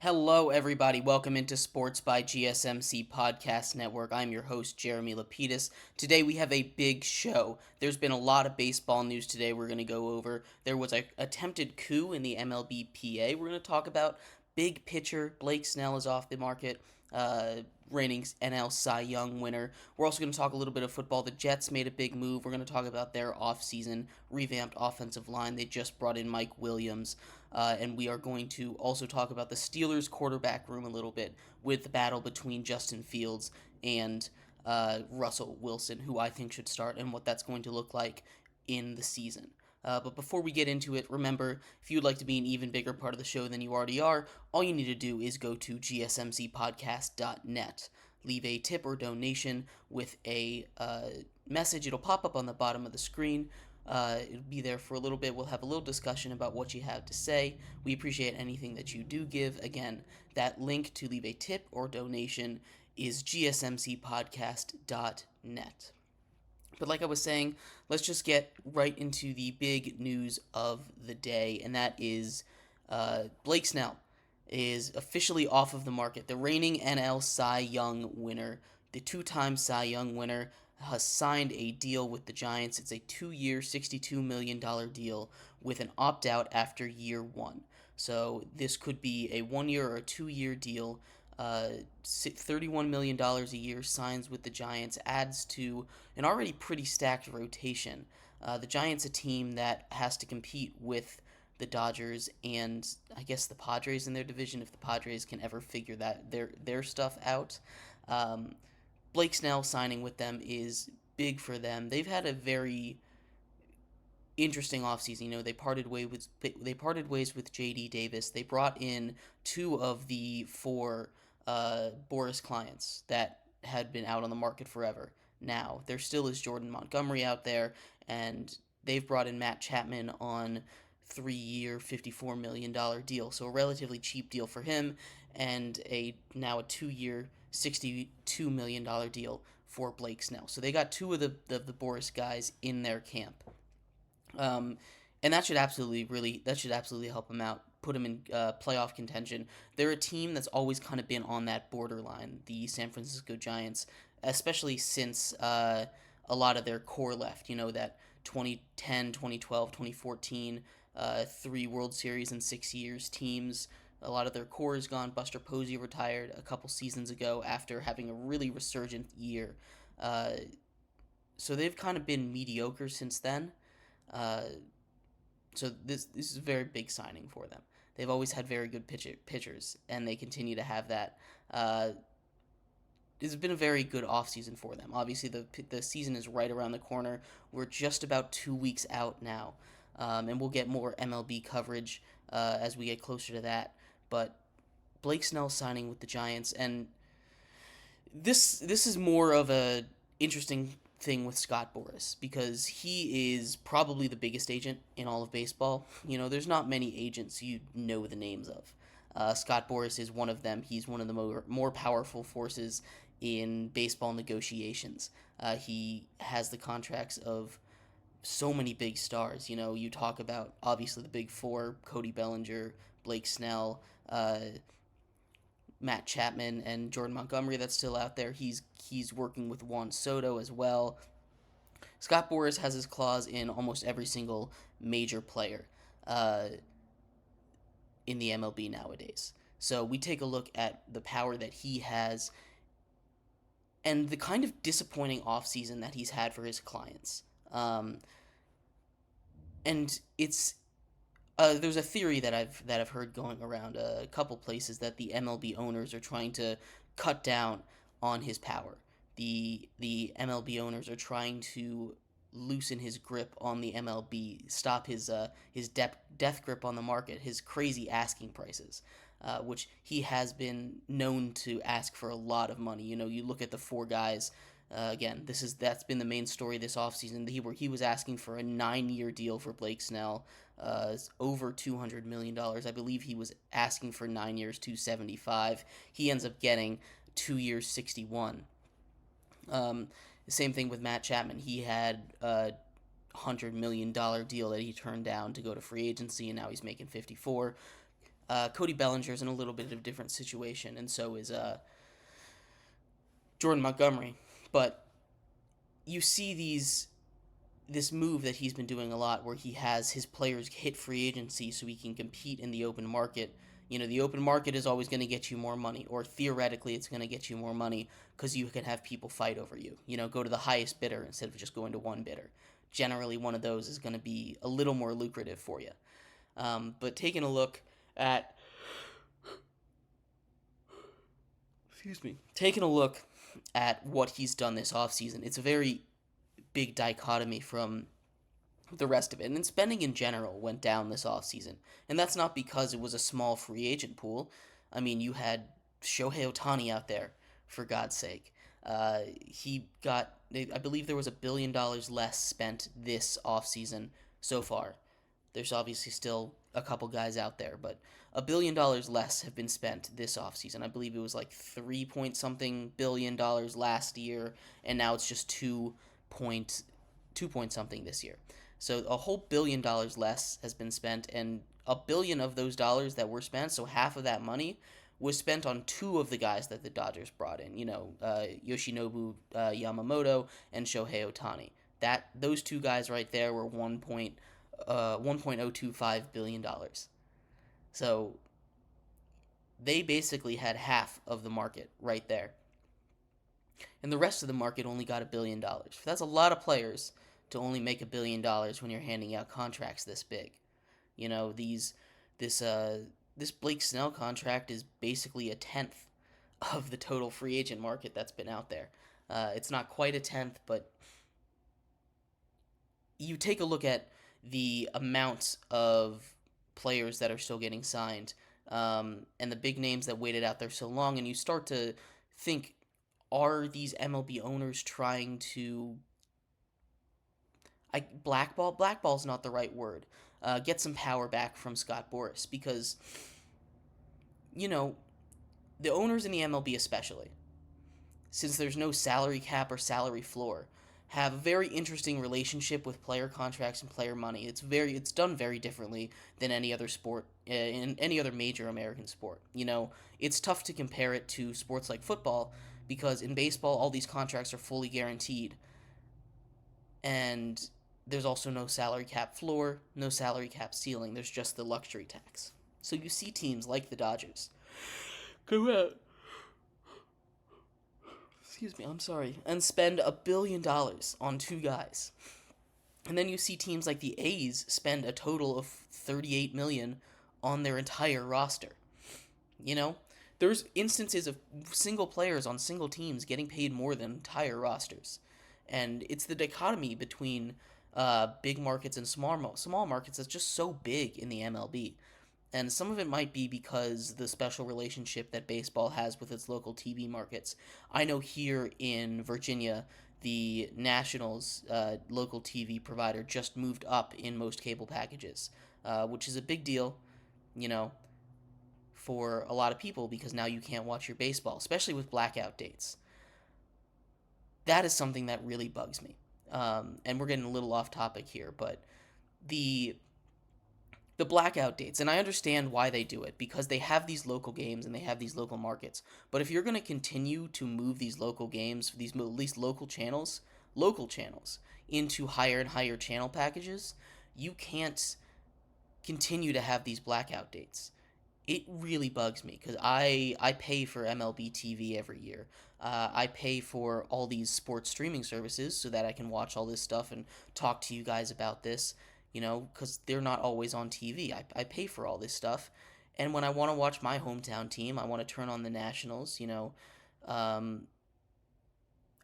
Hello, everybody. Welcome into Sports by GSMC Podcast Network. I'm your host, Jeremy Lapidus. Today we have a big show. There's been a lot of baseball news today we're going to go over. There was an attempted coup in the MLBPA. We're going to talk about big pitcher Blake Snell is off the market, reigning NL Cy Young winner. We're also going to talk a little bit of football. The Jets made a big move. We're going to talk about their offseason revamped offensive line. They just brought in Mike Williams. And we are going to also talk about the Steelers' quarterback room a little bit with the battle between Justin Fields and Russell Wilson, who I think should start, and what that's going to look like in the season. But before we get into it, remember, if you'd like to be an even bigger part of the show than you already are, all you need to do is go to gsmcpodcast.net. Leave a tip or donation with a message. It'll pop up on the bottom of the screen. It'll be there for a little bit. We'll have a little discussion about what you have to say. We appreciate anything that you do give. Again, that link to leave a tip or donation is gsmcpodcast.net. But like I was saying, let's just get right into the big news of the day, and that is Blake Snell is officially off of the market. The reigning NL Cy Young winner, the two-time Cy Young winner, has signed a deal with the Giants. It's a 2-year, $62 million deal with an opt-out after year one. So this could be a 1-year or a 2-year deal. $31 million a year signs with the Giants, adds to an already pretty stacked rotation. The Giants, a team that has to compete with the Dodgers and I guess the Padres in their division, if the Padres can ever figure their stuff out. Blake Snell signing with them is big for them. They've had a very interesting offseason. You know, they parted ways with J.D. Davis. They brought in two of the four Boris clients that had been out on the market forever. Now there still is Jordan Montgomery out there, and they've brought in Matt Chapman on 3-year, $54 million deal. So a relatively cheap deal for him, and now a 2-year, $62 million deal for Blake Snell. So they got two of the Boris guys in their camp. And that should absolutely help them out, put them in playoff contention. They're a team that's always kind of been on that borderline, the San Francisco Giants, especially since a lot of their core left. You know, that 2010, 2012, 2014, 3 World Series in 6 years teams. A lot of their core is gone. Buster Posey retired a couple seasons ago after having a really resurgent year. So they've kind of been mediocre since then. So this is a very big signing for them. They've always had very good pitchers, and they continue to have that. It's been a very good offseason for them. Obviously, the season is right around the corner. We're just about 2 weeks out now, and we'll get more MLB coverage as we get closer to that. But Blake Snell signing with the Giants, and this is more of a interesting thing with Scott Boras, because he is probably the biggest agent in all of baseball. You know, there's not many agents you know the names of. Scott Boras is one of them. He's one of the more powerful forces in baseball negotiations. He has the contracts of so many big stars. You know, you talk about obviously the big four: Cody Bellinger, Blake Snell, Matt Chapman, and Jordan Montgomery that's still out there. He's working with Juan Soto as well. Scott Boras has his claws in almost every single major player in the MLB nowadays. So we take a look at the power that he has and the kind of disappointing offseason that he's had for his clients. And it's there's a theory that I've heard going around a couple places that the MLB owners are trying to cut down on his power. The MLB owners are trying to loosen his grip on the MLB, stop his death grip on the market, his crazy asking prices, which he has been known to ask for a lot of money. You know, you look at the four guys. Again, that's been the main story this offseason. He was asking for a 9-year deal for Blake Snell, over $200 million. I believe he was asking for 9 years, $275. He ends up getting 2 years, $61. The same thing with Matt Chapman. He had a $100 million deal that he turned down to go to free agency, and now he's making $54. Cody Bellinger's in a little bit of a different situation, and so is Jordan Montgomery. But you see this move that he's been doing a lot where he has his players hit free agency so he can compete in the open market. You know, the open market is always going to get you more money, or theoretically, it's going to get you more money because you can have people fight over you. You know, go to the highest bidder instead of just going to one bidder. Generally, one of those is going to be a little more lucrative for you. But taking a look at, excuse me, taking a look at what he's done this offseason, it's a very big dichotomy from the rest of it. And spending in general went down this offseason. And that's not because it was a small free agent pool. I mean, you had Shohei Ohtani out there, for God's sake. He got, I believe there was $1 billion less spent this offseason so far. There's obviously still a couple guys out there, but $1 billion less have been spent this offseason. I believe it was like 3 point something $billion last year, and now it's just 2 point something this year. So a whole $1 billion less has been spent, and $1 billion of those dollars that were spent, so half of that money, was spent on two of the guys that the Dodgers brought in. You know, Yoshinobu Yamamoto and Shohei Ohtani. Those two guys right there were $1.025 billion. So they basically had half of the market right there, and the rest of the market only got $1 billion. That's a lot of players to only make $1 billion when you're handing out contracts this big. You know, this this Blake Snell contract is basically a tenth of the total free agent market that's been out there. It's not quite a tenth, but you take a look at the amount of players that are still getting signed, and the big names that waited out there so long, and you start to think, are these MLB owners trying to blackball's not the right word. Get some power back from Scott Boras because, you know, the owners in the MLB especially, since there's no salary cap or salary floor, have a very interesting relationship with player contracts and player money. It's done very differently than any other sport in any other major American sport. You know, it's tough to compare it to sports like football because in baseball all these contracts are fully guaranteed, and there's also no salary cap floor, no salary cap ceiling. There's just the luxury tax. So you see teams like the Dodgers go out, excuse me, I'm sorry, and spend $1 billion on two guys. And then you see teams like the A's spend a total of 38 million on their entire roster. You know, there's instances of single players on single teams getting paid more than entire rosters. And it's the dichotomy between big markets and small markets that's just so big in the MLB. And some of it might be because the special relationship that baseball has with its local TV markets. I know here in Virginia, the Nationals local TV provider just moved up in most cable packages, which is a big deal, you know, for a lot of people because now you can't watch your baseball, especially with blackout dates. That is something that really bugs me. And we're getting a little off topic here, but the the blackout dates, and I understand why they do it because they have these local games and they have these local markets. But if you're going to continue to move these local games, these at least local channels into higher and higher channel packages, you can't continue to have these blackout dates. It really bugs me because I pay for MLB TV every year. I pay for all these sports streaming services so that I can watch all this stuff and talk to you guys about this, you know, because they're not always on TV. I pay for all this stuff. And when I want to watch my hometown team, I want to turn on the Nationals, you know, um,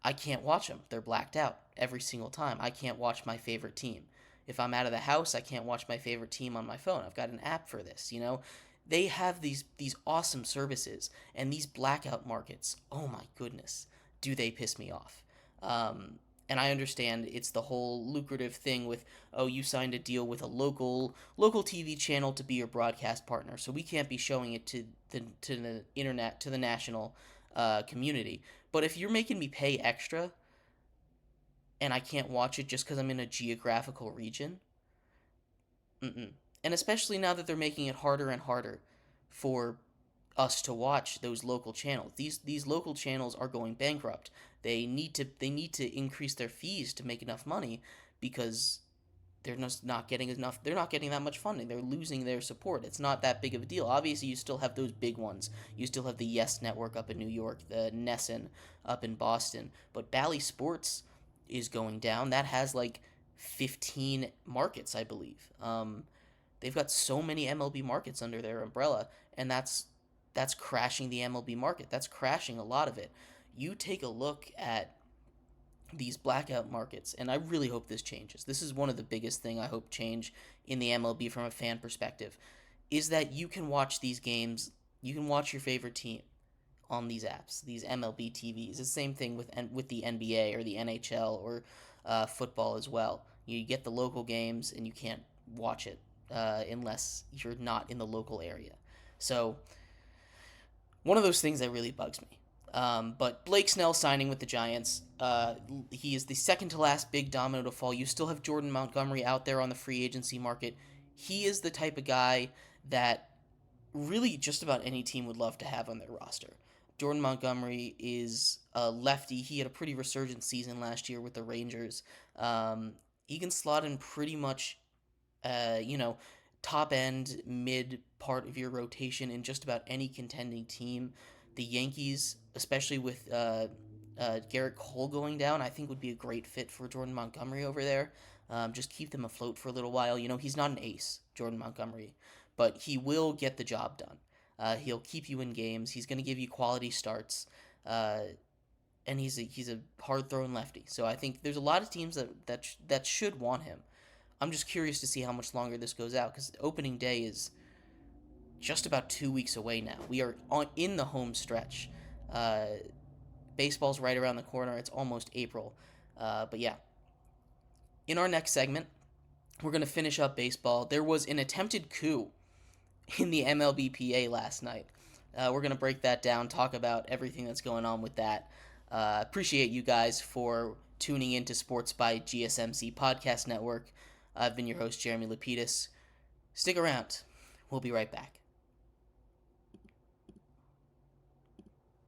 I can't watch them. They're blacked out every single time. I can't watch my favorite team. If I'm out of the house, I can't watch my favorite team on my phone. I've got an app for this, you know. They have these awesome services and these blackout markets. Oh my goodness, do they piss me off? And I understand it's the whole lucrative thing with, oh, you signed a deal with a local TV channel to be your broadcast partner, so we can't be showing it to the internet, to the national community. But if you're making me pay extra and I can't watch it just because I'm in a geographical region, mm-mm. And especially now that they're making it harder and harder for us to watch those local channels. These local channels are going bankrupt. They need to increase their fees to make enough money because they're just not getting enough. They're not getting that much funding. They're losing their support. It's not that big of a deal. Obviously, you still have those big ones. You still have the Yes Network up in New York, the Nesson up in Boston, but Bally Sports is going down. That has like 15 markets, I believe. They've got so many MLB markets under their umbrella, and that's crashing the MLB market. That's crashing a lot of it. You take a look at these blackout markets, and I really hope this changes. This is one of the biggest thing I hope change in the MLB from a fan perspective, is that you can watch these games, you can watch your favorite team on these apps, these MLB TVs. It's the same thing with the NBA or the NHL or football as well. You get the local games, and you can't watch it unless you're not in the local area. So one of those things that really bugs me. But Blake Snell signing with the Giants, he is the second to last big domino to fall. You still have Jordan Montgomery out there on the free agency market. He is the type of guy that really just about any team would love to have on their roster. Jordan Montgomery is a lefty. He had a pretty resurgent season last year with the Rangers. He can slot in pretty much, you know, top end, mid part of your rotation in just about any contending team. The Yankees, especially with Garrett Cole going down, I think would be a great fit for Jordan Montgomery over there. Just keep them afloat for a little while. You know, he's not an ace, Jordan Montgomery, but he will get the job done. He'll keep you in games. He's going to give you quality starts, and he's a hard throwing lefty. So I think there's a lot of teams that should want him. I'm just curious to see how much longer this goes out because opening day is just about 2 weeks away now. We are in the home stretch. Uh, Baseball's right around the corner. It's almost April. But yeah, in our next segment, we're going to finish up baseball. There was an attempted coup in the MLBPA last night. We're going to break that down, talk about everything that's going on with that. Appreciate you guys for tuning in to Sports by GSMC Podcast Network. I've been your host, Jeremy Lapidus. Stick around. We'll be right back.